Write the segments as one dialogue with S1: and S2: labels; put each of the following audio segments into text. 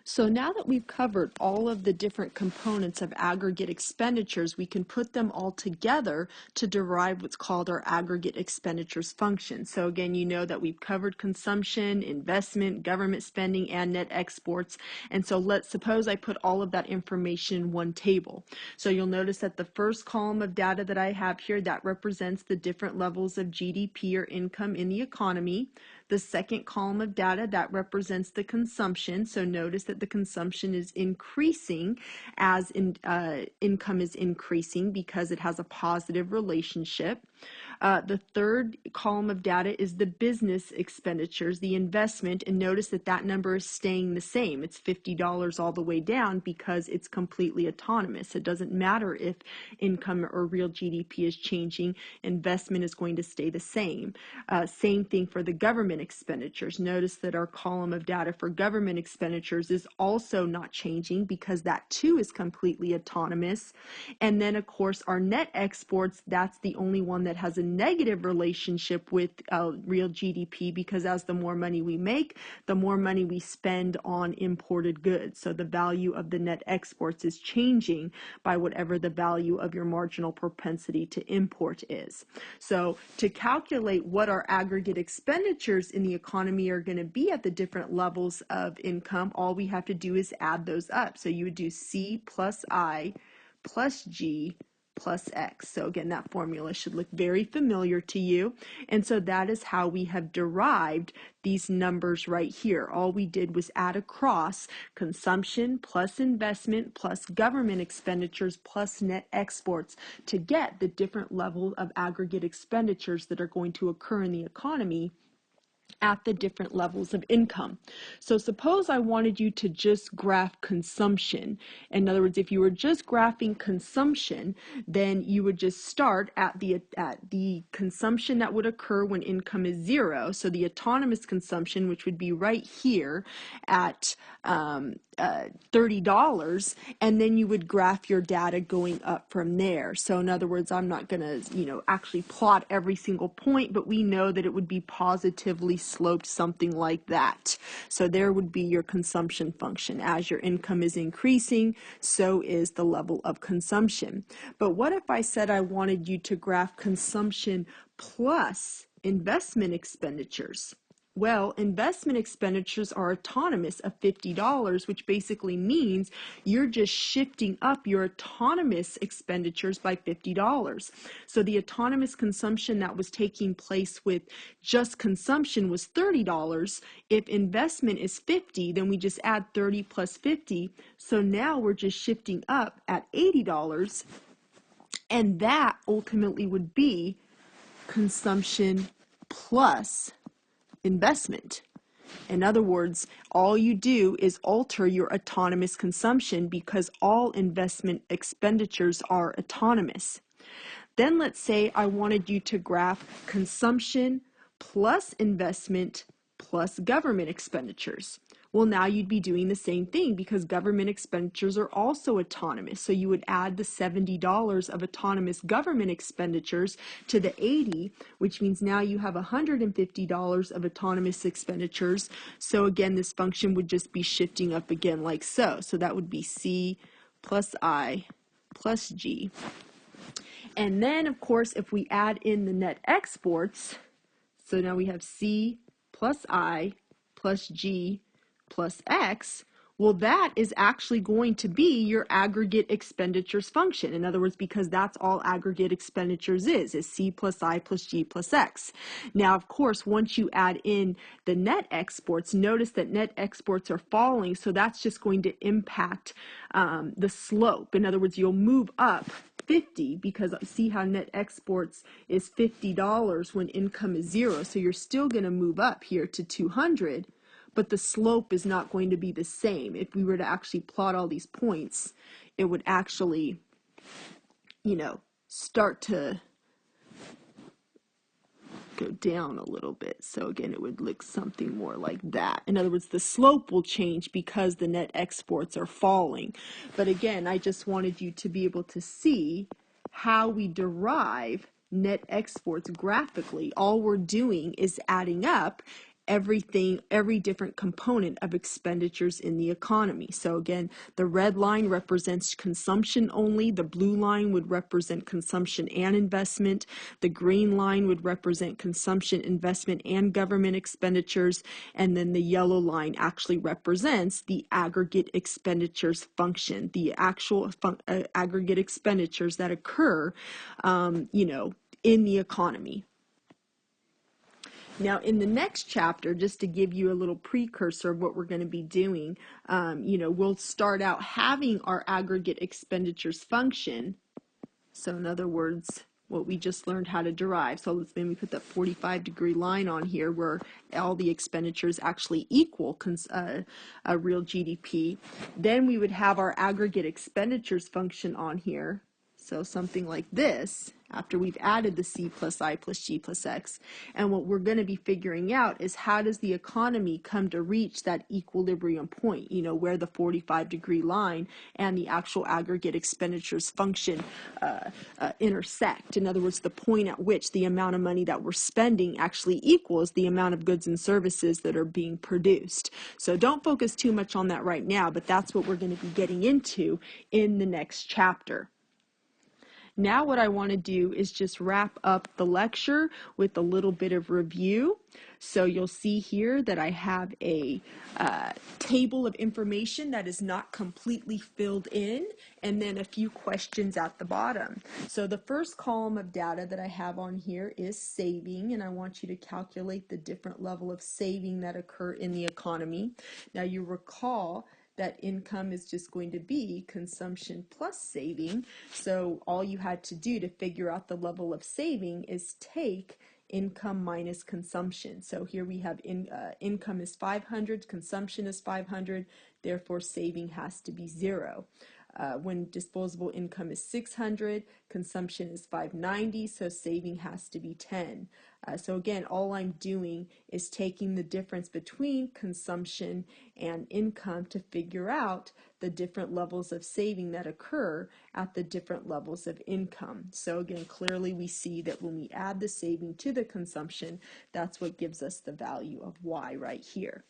S1: So now that we've covered all of the different components of aggregate expenditures, we can put them all together to derive what's called our aggregate expenditures function. So again, you know that we've covered consumption, investment, government spending, and net exports. And so let's suppose I put all of that information in one table. So you'll notice that the first column of data that I have here, that represents the different levels of GDP or income in the economy. The second column of data, that represents the consumption. So notice that the consumption is increasing as income is increasing because it has a positive relationship. The third column of data is the business expenditures, the investment, and notice that that number is staying the same. It's $50 all the way down because it's completely autonomous. It doesn't matter if income or real GDP is changing, investment is going to stay the same. Same thing for the government expenditures. Notice that our column of data for government expenditures is also not changing because that too is completely autonomous. And then of course our net exports, that's the only one that has a negative relationship with real GDP, because as the more money we make, the more money we spend on imported goods. So the value of the net exports is changing by whatever the value of your marginal propensity to import is. So to calculate what our aggregate expenditures in the economy are going to be at the different levels of income, all we have to do is add those up. So you would do C plus I plus G plus X. So again, that formula should look very familiar to you. And so that is how we have derived these numbers right here. All we did was add across consumption plus investment plus government expenditures plus net exports to get the different level of aggregate expenditures that are going to occur in the economy at the different levels of income. So suppose I wanted you to just graph consumption. In other words, if you were just graphing consumption, then you would just start at the consumption that would occur when income is zero. So the autonomous consumption, which would be right here at $30, and then you would graph your data going up from there. So in other words, I'm not going to, actually plot every single point, but we know that it would be positively sloped something like that. So there would be your consumption function. As your income is increasing, so is the level of consumption. But what if I said I wanted you to graph consumption plus investment expenditures? Well, investment expenditures are autonomous of $50, which basically means you're just shifting up your autonomous expenditures by $50. So the autonomous consumption that was taking place with just consumption was $30. If investment is $50, then we just add 30 plus 50. So now we're just shifting up at $80, and that ultimately would be consumption plus investment. In other words, all you do is alter your autonomous consumption because all investment expenditures are autonomous. Then let's say I wanted you to graph consumption plus investment plus government expenditures. Well, now you'd be doing the same thing because government expenditures are also autonomous. So you would add the $70 of autonomous government expenditures to the 80, which means now you have $150 of autonomous expenditures. So again, this function would just be shifting up again like so. So that would be C plus I plus G. And then, of course, if we add in the net exports, so now we have C plus I plus G plus X, well, that is actually going to be your aggregate expenditures function. In other words, because that's all aggregate expenditures is C plus I plus G plus X. Now, of course, once you add in the net exports, notice that net exports are falling, so that's just going to impact the slope. In other words, you'll move up 50 because see how net exports is $50 when income is zero, so you're still going to move up here to 200. But the slope is not going to be the same. If we were to actually plot all these points, it would actually, start to go down a little bit. So again, it would look something more like that. In other words, the slope will change because the net exports are falling. But again, I just wanted you to be able to see how we derive net exports graphically. All we're doing is adding up every different component of expenditures in the economy. So again, the red line represents consumption only, the blue line would represent consumption and investment, the green line would represent consumption, investment, and government expenditures, and then the yellow line actually represents the aggregate expenditures function, the actual aggregate expenditures that occur, in the economy. Now, in the next chapter, just to give you a little precursor of what we're going to be doing, we'll start out having our aggregate expenditures function. So in other words, what we just learned how to derive. So let's maybe put that 45-degree line on here where all the expenditures actually equal a real GDP. Then we would have our aggregate expenditures function on here. So something like this, after we've added the C plus I plus G plus X. And what we're going to be figuring out is how does the economy come to reach that equilibrium point, where the 45-degree line and the actual aggregate expenditures function intersect. In other words, the point at which the amount of money that we're spending actually equals the amount of goods and services that are being produced. So don't focus too much on that right now, but that's what we're going to be getting into in the next chapter. Now what I want to do is just wrap up the lecture with a little bit of review. So you'll see here that I have a table of information that is not completely filled in, and then a few questions at the bottom. So the first column of data that I have on here is saving, and I want you to calculate the different level of saving that occur in the economy. Now you recall that income is just going to be consumption plus saving. So all you had to do to figure out the level of saving is take income minus consumption. So here we have income is 500, consumption is 500, therefore saving has to be 0. When disposable income is 600, consumption is 590, so saving has to be 10. So again, all I'm doing is taking the difference between consumption and income to figure out the different levels of saving that occur at the different levels of income. So again, clearly we see that when we add the saving to the consumption, that's what gives us the value of Y right here.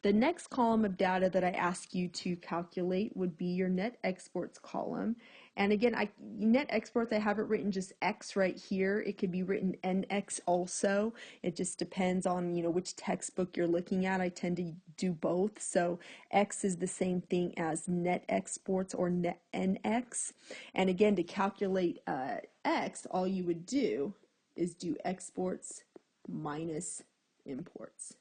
S1: The next column of data that I ask you to calculate would be your net exports column. And again, net exports, I have it written just X right here. It could be written NX also. It just depends on, which textbook you're looking at. I tend to do both. So X is the same thing as net exports or net NX. And again, to calculate X, all you would do is do exports minus imports.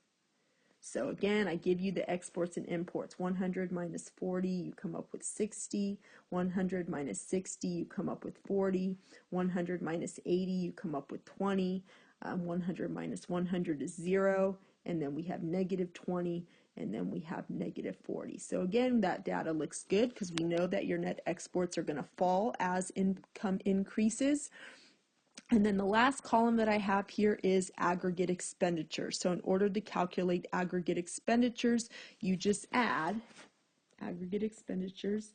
S1: So again, I give you the exports and imports. 100 minus 40, you come up with 60. 100 minus 60, you come up with 40. 100 minus 80, you come up with 20. 100 minus 100 is 0. And then we have negative 20. And then we have negative 40. So again, that data looks good because we know that your net exports are going to fall as income increases. And then the last column that I have here is aggregate expenditures. So in order to calculate aggregate expenditures, you just add aggregate expenditures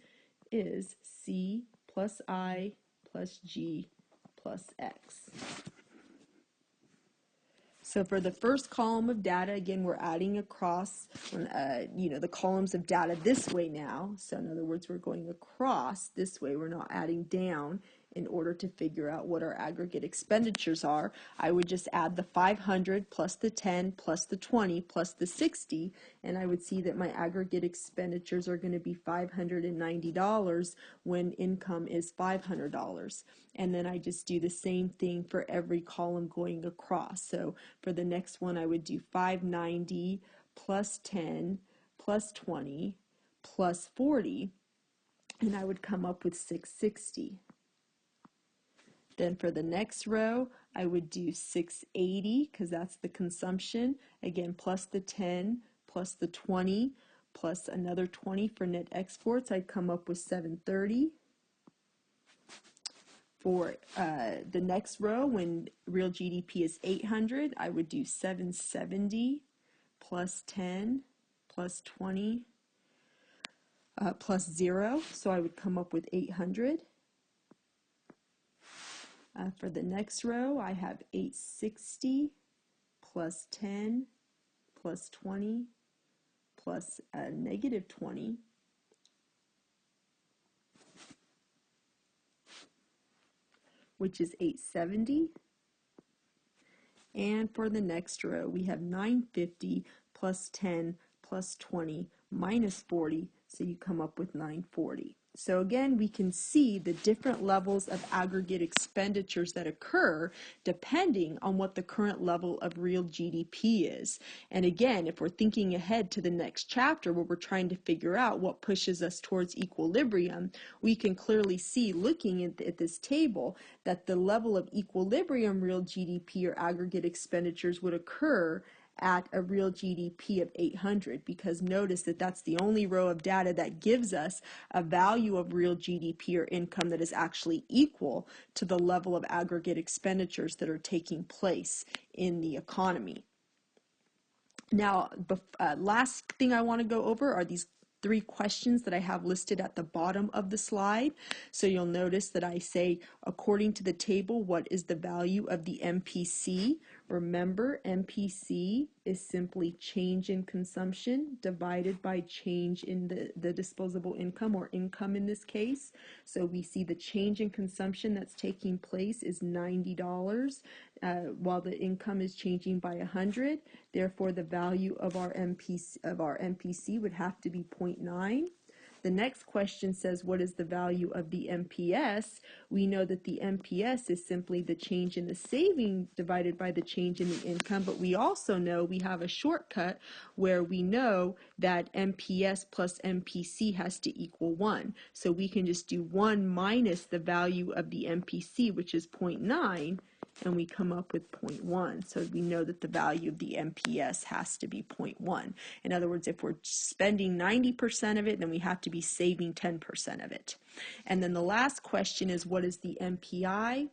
S1: is C plus I plus G plus X. So for the first column of data, again, we're adding across, the columns of data this way now. So in other words, we're going across this way. We're not adding down. In order to figure out what our aggregate expenditures are, I would just add the 500 plus the 10 plus the 20 plus the 60, and I would see that my aggregate expenditures are going to be $590 when income is $500. And then I just do the same thing for every column going across. So for the next one, I would do 590 plus 10 plus 20 plus 40, and I would come up with 660. Then for the next row, I would do 680 because that's the consumption. Again, plus the 10, plus the 20, plus another 20 for net exports. I'd come up with 730. For the next row, when real GDP is 800, I would do 770 plus 10 plus 20 plus 0. So I would come up with 800. For the next row, I have 860 plus 10 plus 20 plus negative 20, which is 870. And for the next row, we have 950 plus 10 plus 20 minus 40, so you come up with 940. So again, we can see the different levels of aggregate expenditures that occur depending on what the current level of real GDP is. And again, if we're thinking ahead to the next chapter where we're trying to figure out what pushes us towards equilibrium, we can clearly see, looking at this table, that the level of equilibrium real GDP or aggregate expenditures would occur at a real GDP of 800, because notice that that's the only row of data that gives us a value of real GDP or income that is actually equal to the level of aggregate expenditures that are taking place in the economy. Now, last thing I want to go over are these 3 questions that I have listed at the bottom of the slide. So you'll notice that I say, according to the table, what is the value of the MPC? Remember, MPC is simply change in consumption divided by change in the disposable income, or income in this case. So we see the change in consumption that's taking place is $90, while the income is changing by 100. Therefore, the value of our MPC would have to be 0.9. The next question says, what is the value of the MPS? We know that the MPS is simply the change in the saving divided by the change in the income, but we also know we have a shortcut where we know that MPS plus MPC has to equal 1. So we can just do 1 minus the value of the MPC, which is 0.9, and we come up with 0.1. So we know that the value of the MPS has to be 0.1. In other words, if we're spending 90% of it, then we have to be saving 10% of it. And then the last question is, what is the MPI?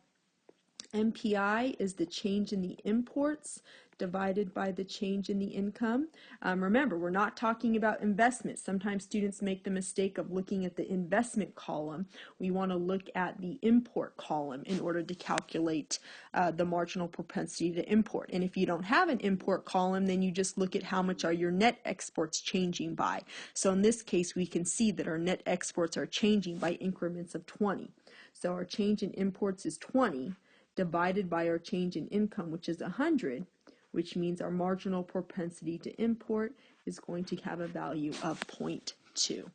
S1: MPI is the change in the imports divided by the change in the income. Remember, we're not talking about investment. Sometimes students make the mistake of looking at the investment column. We want to look at the import column in order to calculate the marginal propensity to import. And if you don't have an import column, then you just look at how much are your net exports changing by. So in this case, we can see that our net exports are changing by increments of 20. So our change in imports is 20 divided by our change in income, which is 100, which means our marginal propensity to import is going to have a value of 0.2.